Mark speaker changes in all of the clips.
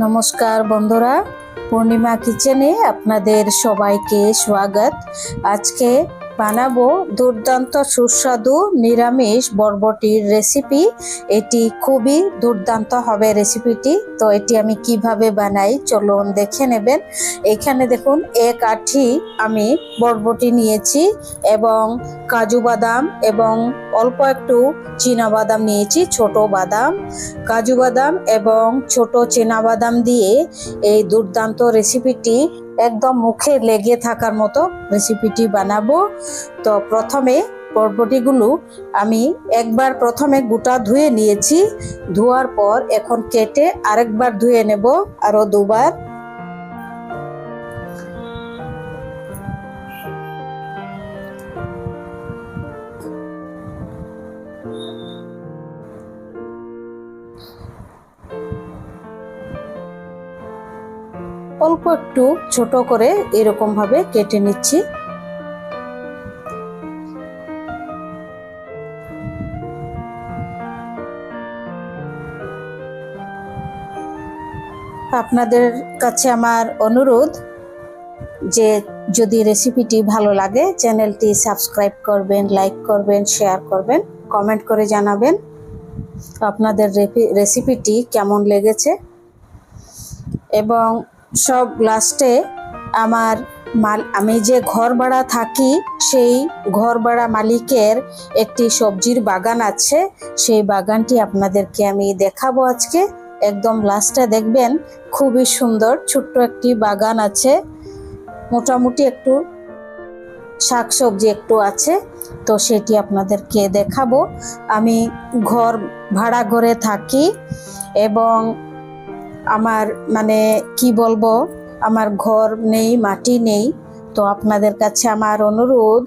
Speaker 1: নমস্কার বন্ধুরা, পূর্ণিমা কিচেনে আপনাদের সবাইকে স্বাগত। আজকে বানাবো দুর্দান্ত সুস্বাদু নিরামিষ বরবটির রেসিপি। এটি খুবই দুর্দান্ত হবে রেসিপিটি। তো এটি আমি কিভাবে বানাই চলুন দেখে নেবেন। এখানে দেখুন এক আঁটি আমি বরবটি নিয়েছি এবং কাজু বাদাম এবং অল্প একটু চীনা বাদাম নিয়েছি, ছোট বাদাম, কাজু বাদাম এবং ছোট চীনা বাদাম দিয়ে এই দুর্দান্ত রেসিপিটি একদম মুখে লেগে থাকার মতো রেসিপিটি বানাবো। তো প্রথমে বরবটিগুলো আমি একবার প্রথমে গোটা ধুয়ে নিয়েছি, ধোয়ার পর এখন কেটে আরেকবার ধুয়ে নেব, আরো দুবার। অল্প একটু ছোট করে এরকম ভাবে কেটে নিচ্ছি। আপনাদের কাছে আমার অনুরোধ যে যদি রেসিপিটি ভালো লাগে চ্যানেলটি সাবস্ক্রাইব করবেন, লাইক করবেন, শেয়ার করবেন, কমেন্ট করে জানাবেন আপনাদের রেসিপিটি কেমন লেগেছে। এবং সব লাস্টে আমি যে ঘর ভাড়া থাকি সেই ঘর ভাড়া মালিকের একটি সবজির বাগান আছে, সেই বাগানটি আপনাদেরকে আমি দেখাবো আজকে। একদম লাস্টে দেখবেন খুবই সুন্দর ছোট্ট একটি বাগান আছে, মোটামুটি একটু শাকসবজি একটু আছে, তো সেটি আপনাদেরকে দেখাবো। আমি ঘর ভাড়া ঘরে থাকি এবং আমার কি বলবো, আমার ঘর নেই, মাটি নেই। তো আপনাদের কাছে আমার অনুরোধ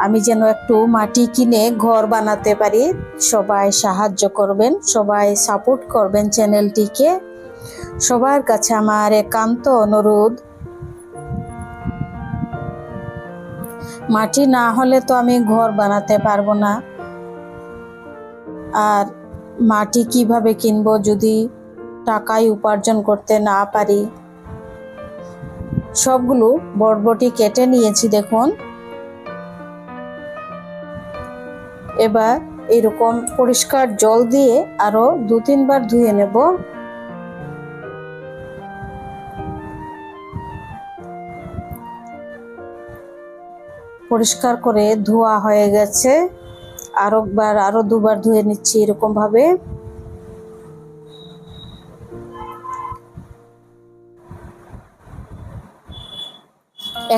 Speaker 1: আমি যেন একটু মাটি কিনে ঘর বানাতে পারি। সবাই সাহায্য করবেন, সবাই সাপোর্ট করবেন চ্যানেলটিকে। সবার কাছে আমার একান্ত অনুরোধ। মাটি না হলে তো আমি ঘর বানাতে পারবো না। আর মাটি কিভাবে কিনবো যদি টাকাই উপার্জন করতে না পারি। সবগুলো বরবটি কেটে নিয়েছি দেখুন। এবার এরকম পরিষ্কার জল দিয়ে আরো 2-3 বার ধুয়ে নেব। পরিষ্কার করে ধোয়া হয়ে গেছে, আরো 2বার ধুয়ে নিচ্ছি এরকম ভাবে।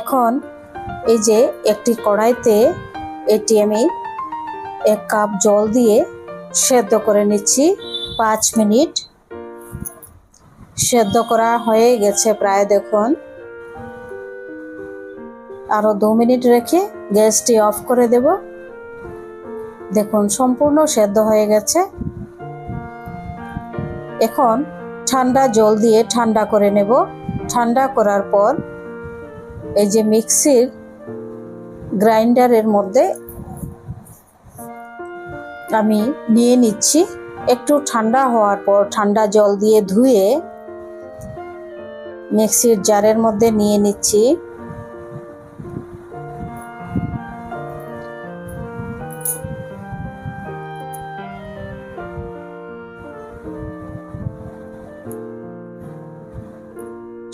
Speaker 1: এখন এই যে একটি কড়াইতে এটি আমি 1 কাপ জল দিয়ে সেদ্ধ করে নিচ্ছি 5 মিনিট। সেদ্ধ করা হয়ে গেছে প্রায়, দেখুন। আরো 2 মিনিট রেখে গ্যাসটি অফ করে দেব। দেখুন সম্পূর্ণ সেদ্ধ হয়ে গেছে। এখন ঠান্ডা জল দিয়ে ঠান্ডা করে নেব। ঠান্ডা করার পর এই যে মিক্সির গ্রাইন্ডারের মধ্যে আমি নিয়ে নিচ্ছি। একটু ঠান্ডা হওয়ার পর ঠান্ডা জল দিয়ে ধুয়ে মিক্সির জারের মধ্যে নিয়ে নিচ্ছি।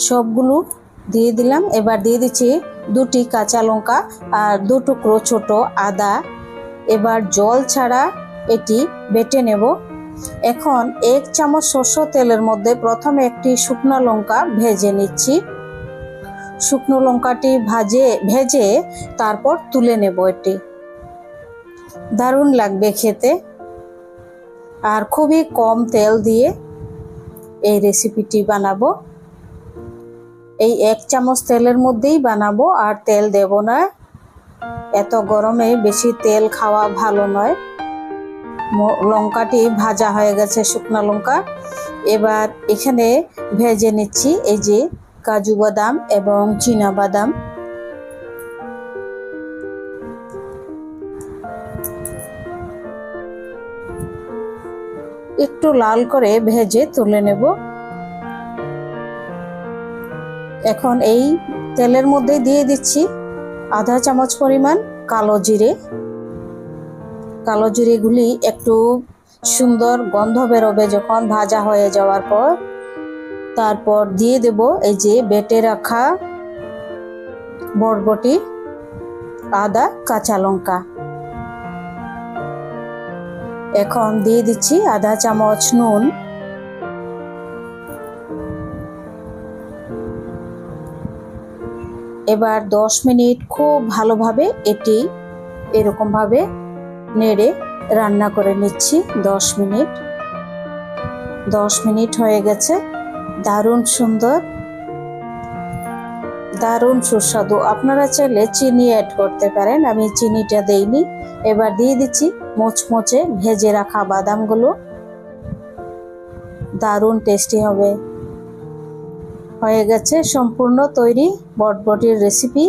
Speaker 1: সবগুলো দিয়ে দিলাম। এবার দিয়ে দিচ্ছি 2টি কাঁচা লঙ্কা আর 2 টুকরো ছোট আদা। এবার জল ছাড়া এটি বেটে নেব। এখন 1 চামচ সরষের তেলের মধ্যে প্রথমে একটি শুকনো লঙ্কা ভেজে নিচ্ছি। শুকনো লঙ্কাটি ভেজে তারপর তুলে নেব। এটি দারুণ লাগবে খেতে। আর খুবই কম তেল দিয়ে এই রেসিপিটি বানাবো। এই 1 চামচ তেলের মধ্যেই বানাবো, আর তেল দেব না। এত গরমে বেশি তেল খাওয়া ভালো নয়। লঙ্কাটি ভাজা হয়ে গেছে, শুকনো লঙ্কা। এবার এখানে ভেজে নিচ্ছি এই যে কাজু বাদাম এবং চীনা বাদাম। একটু লাল করে ভেজে তুলে নেব। এখন এই তেলের মধ্যে দিয়ে দিচ্ছি আধা চামচ পরিমাণ কালো জিরে। কালো জিরেগুলি একটু সুন্দর গন্ধ বেরোবে যখন ভাজা হয়ে যাওয়ার পর, তারপর দিয়ে দেব এই যে বেটে রাখা বরবটি, আদা, কাঁচা লঙ্কা। এখন দিয়ে দিচ্ছি আধা চামচ নুন। এবার 10 মিনিট খুব ভালোভাবে এটি এরকম ভাবে নেড়ে রান্না করে নিচ্ছি। 10 মিনিট হয়ে গেছে। দারুণ সুন্দর, দারুণ সুস্বাদু। আপনারা চাইলে চিনি অ্যাড করতে পারেন, আমি চিনিটা দেইনি। এবার দিয়ে দিচ্ছি মুচমুচে ভেজে রাখা বাদামগুলো, দারুণ টেস্টি হবে। হয়ে গেছে সম্পূর্ণ তৈরি বরবটির রেসিপি।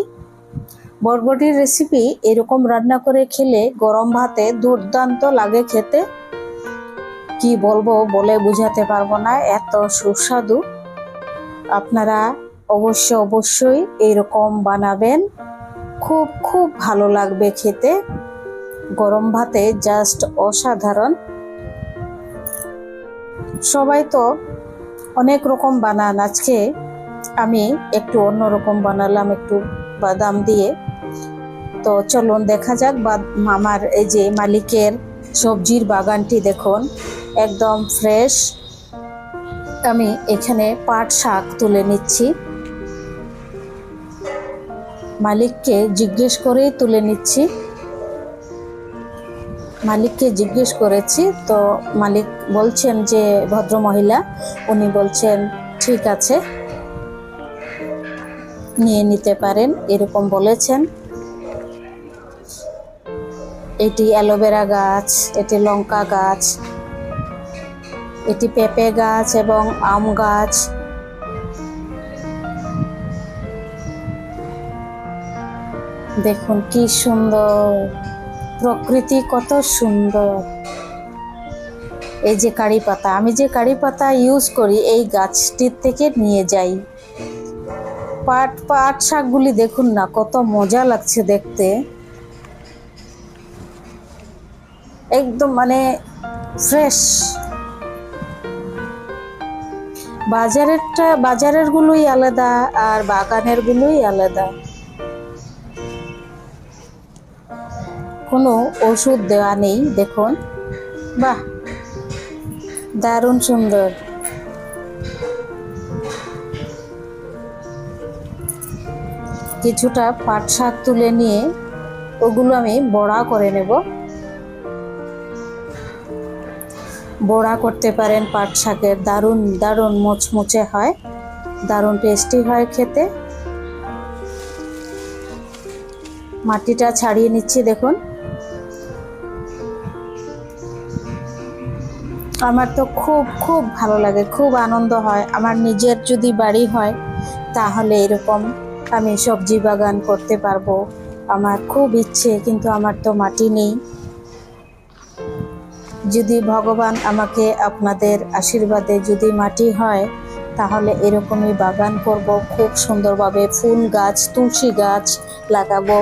Speaker 1: বরবটির রেসিপি এরকম রান্না করে খেলে গরম ভাতে দুর্দান্ত লাগে খেতে। কি বলবো, বলে বোঝাতে পারবো না, এত সুস্বাদু। আপনারা অবশ্যই এরকম বানাবেন, খুব খুব ভালো লাগবে খেতে। গরম ভাতে জাস্ট অসাধারণ। সবাই তো অনেক রকম বানান, আজকে আমি একটু অন্যরকম বানালাম, একটু বাদাম দিয়ে। তো চলুন দেখা যাক। আমার এই যে মালিকের সবজির বাগানটি দেখুন, একদম ফ্রেশ। আমি এখানে পাট শাক তুলে নিচ্ছি, মালিককে জিজ্ঞেস করেই তুলে নিচ্ছি। মালিককে জিজ্ঞেস করেছি, তো মালিক বলছেন যে ভদ্রমহিলা, উনি বলছেন ঠিক আছে নিয়ে নিতে পারেন, এরকম বলেছেন। এটি অ্যালোভেরা গাছ, এটি লঙ্কা গাছ, এটি পেঁপে গাছ এবং আম গাছ। দেখুন কি সুন্দর প্রকৃতি, কত সুন্দর। এই যে কারি পাতা, আমি যে কারি পাতা ইউজ করি এই গাছটির থেকে নিয়ে যাই। পাট শাকগুলি দেখুন না, কত মজা লাগছে দেখতে, একদম মানে ফ্রেশ। বাজারের গুলোই আলাদা আর বাগানের গুলোই আলাদা, কোনো ওষুধ দেওয়া নেই। দেখুন, বাহ, দারুণ সুন্দর। কিছুটা পাট শাক তুলে নিয়ে ওগুলো আমি বড়া করে নেব। বড়া করতে পারেন পাট শাকের, দারুণ দারুণ মুচমুচে হয়, দারুণ টেস্টি হয় খেতে। মাটিটা ছাড়িয়ে নিচ্ছি। দেখুন, আমার তো খুব খুব ভালো লাগে, খুব আনন্দ হয়। আমার নিজের যদি বাড়ি হয় তাহলে এরকম আমি সবজি বাগান করতে পারবো, আমার খুব ইচ্ছে, কিন্তু আমার তো মাটি নেই। যদি ভগবান আমাকে আপনাদের আশীর্বাদে যদি মাটি হয় তাহলে এরকমই বাগান করব, খুব সুন্দরভাবে ফুল গাছ, তুলসী গাছ লাগাবো।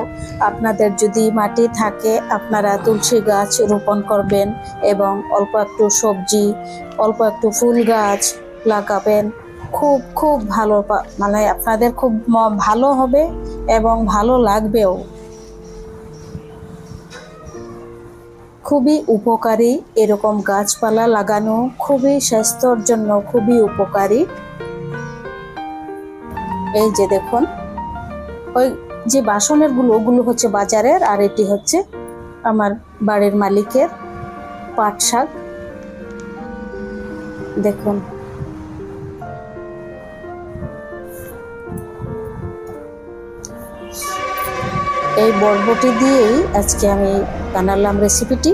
Speaker 1: আপনাদের যদি মাটি থাকে আপনারা তুলসী গাছ রোপণ করবেন এবং অল্প একটু সবজি, অল্প একটু ফুল গাছ লাগাবেন। খুব খুব ভালো, মানে আপনাদের খুব ভালো হবে এবং ভালো লাগবেও। খুবই উপকারী এরকম গাছপালা লাগানো, খুবই স্বাস্থ্যের জন্য খুবই উপকারী। এই যে দেখুন, ওই যে বাসনের ওগুলো হচ্ছে বাজারের, আর এটি হচ্ছে আমার বাড়ির মালিকের পাট শাক। দেখুন, এই বরবটি দিয়েই আজকে আমি বানালাম রেসিপিটি।